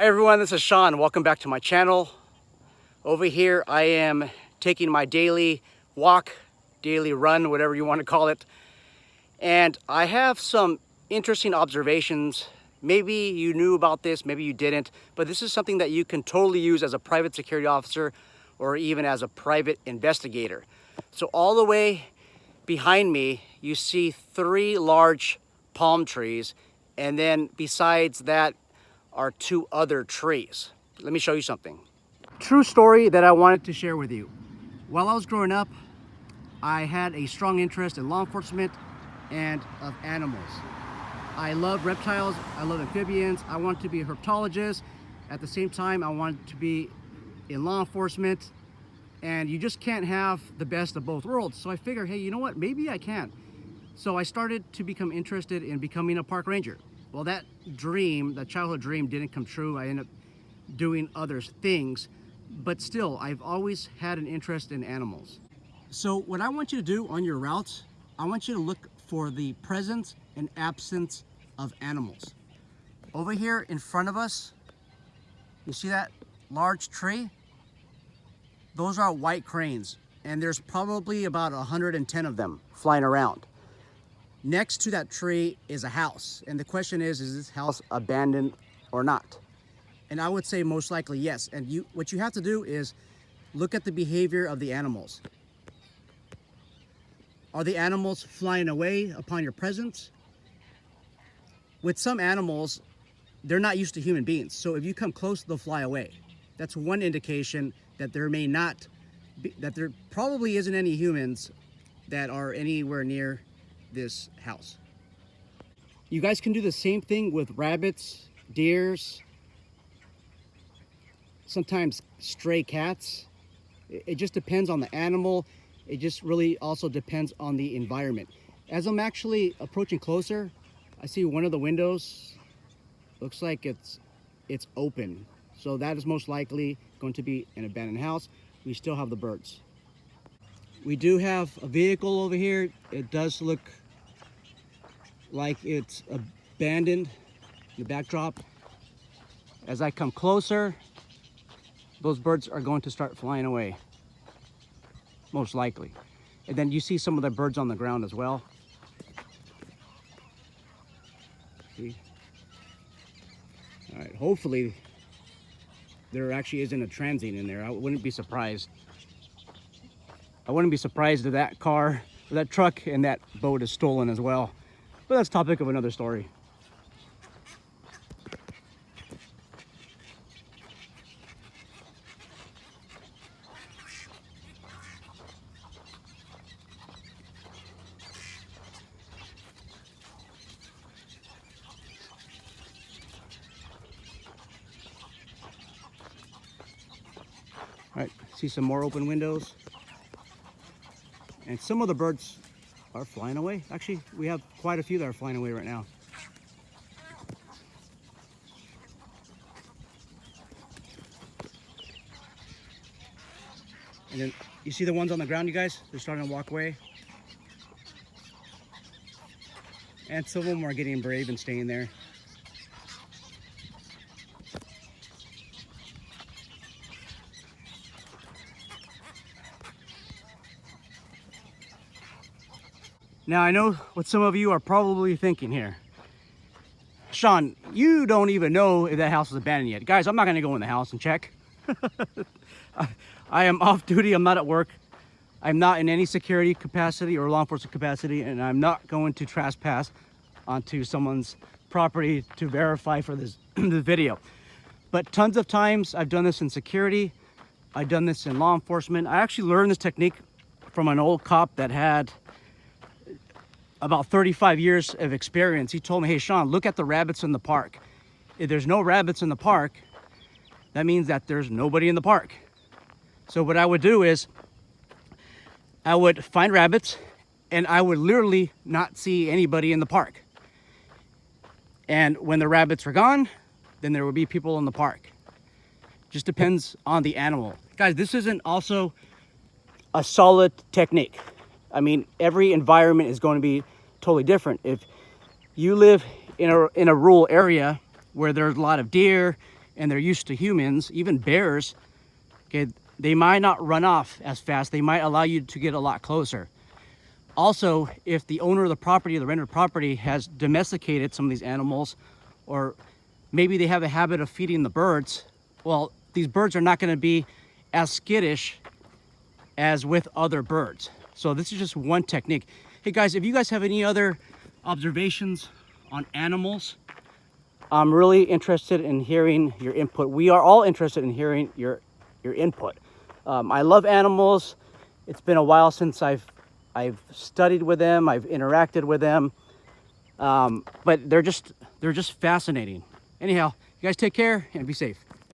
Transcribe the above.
Hi everyone, this is Sean. Welcome back to my channel. Over here I am taking my daily walk, daily run, whatever you want to call it. And I have some interesting observations. Maybe you knew about this, maybe you didn't, but this is something that you can totally use as a private security officer or even as a private investigator. So all the way behind me, you see 3 large palm trees, and then besides that are 2 other trees. Let me show you something. True story that I wanted to share with you. While I was growing up, I had a strong interest in law enforcement and of animals. I love reptiles, I love amphibians, I wanted to be a herpetologist. At the same time, I wanted to be in law enforcement, and you just can't have the best of both worlds. So I figured, hey, you know what, maybe I can. So I started to become interested in becoming a park ranger. Well, that dream, that childhood dream, didn't come true. I ended up doing other things, but still, I've always had an interest in animals. So what I want you to do on your routes, I want you to look for the presence and absence of animals. Over here in front of us, you see that large tree? Those are white cranes, and there's probably about 110 of them flying around. Next to that tree is a house, and the question is this house abandoned or not? And I would say most likely yes. And what you have to do is look at the behavior of the animals. Are the animals flying away upon your presence? With some animals, they're not used to human beings, so if you come close, they'll fly away. That's one indication that there may not be, that there probably isn't any humans that are anywhere near this house. You guys can do the same thing with rabbits, deers, sometimes stray cats. It just depends on the animal. It just really also depends on the environment. As I'm actually approaching closer, I see one of the windows looks like it's open. So that is most likely going to be an abandoned house. We still have the birds. We do have a vehicle over here. It does look like it's abandoned, the backdrop. As I come closer, those birds are going to start flying away, most likely. And then you see some of the birds on the ground as well. See? All right, hopefully there actually isn't a transient in there. I wouldn't be surprised. I wouldn't be surprised if that car, or that truck, and that boat is stolen as well. But that's topic of another story. All right, see some more open windows. And some of the birds are flying away. Actually, we have quite a few that are flying away right now. And then you see the ones on the ground, you guys? They're starting to walk away. And some of them are getting brave and staying there. Now I know what some of you are probably thinking here. Sean, you don't even know if that house is abandoned yet. Guys, I'm not gonna go in the house and check. I am off duty, I'm not at work. I'm not in any security capacity or law enforcement capacity, and I'm not going to trespass onto someone's property to verify for this video. But tons of times I've done this in security, I've done this in law enforcement. I actually learned this technique from an old cop that had about 35 years of experience. He told me, hey Sean, look at the rabbits in the park. If there's no rabbits in the park, that means that there's nobody in the park. So what I would do is I would find rabbits and I would literally not see anybody in the park. And when the rabbits are gone, then there will be people in the park. Just depends on the animal. Guys, this isn't also a solid technique. I mean, every environment is going to be totally different. If you live in a rural area where there's a lot of deer and they're used to humans, even bears, okay, they might not run off as fast. They might allow you to get a lot closer. Also, if the owner of the property, the rented property, has domesticated some of these animals, or maybe they have a habit of feeding the birds, well, these birds are not going to be as skittish as with other birds. So this is just one technique. Hey guys, if you guys have any other observations on animals, I'm really interested in hearing your input. We are all interested in hearing your input. I love animals. It's been a while since I've studied with them, I've interacted with them, but they're just fascinating. Anyhow, you guys take care and be safe.